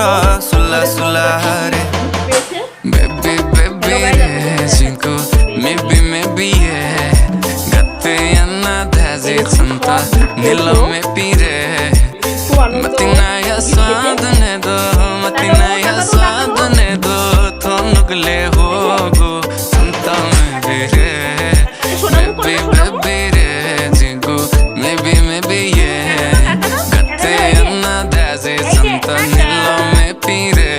सुला सुला रे बेबी बेबी रे ginkgo maybe yeah gatte anna daze santa nilo me pire matina ya sadne do thonukle hogo santa me re baby baby re jingo maybe yeah gatte anna daze santa nilo me pire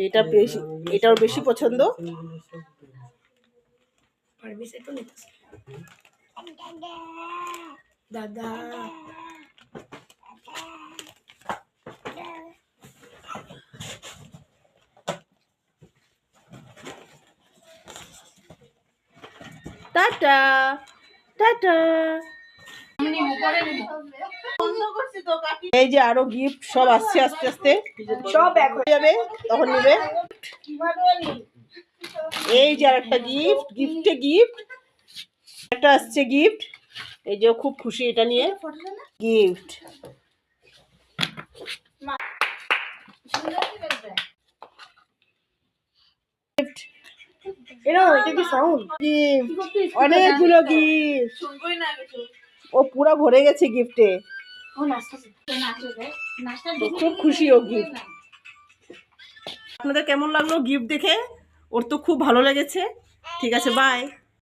এটা বেশি, এটাও বেশি পছন্দ। দাদা tata tata. এই যে আরো gift সব আসছে আস্তে আস্তে, সব এক হয়ে যাবে তখন নেবে। এই যে আরেকটা গিফট, গিফটে গিফট একটা আসছে গিফট। এই যে খুব খুশি এটা নিয়ে গিফট। অনেকগুলো গিফট, ও পুরো ভরে গেছে গিফটে, খুব খুশি ও গিফট। আপনাদের কেমন লাগলো গিফট দেখে? ওর তো খুব ভালো লেগেছে। ঠিক আছে, বাই।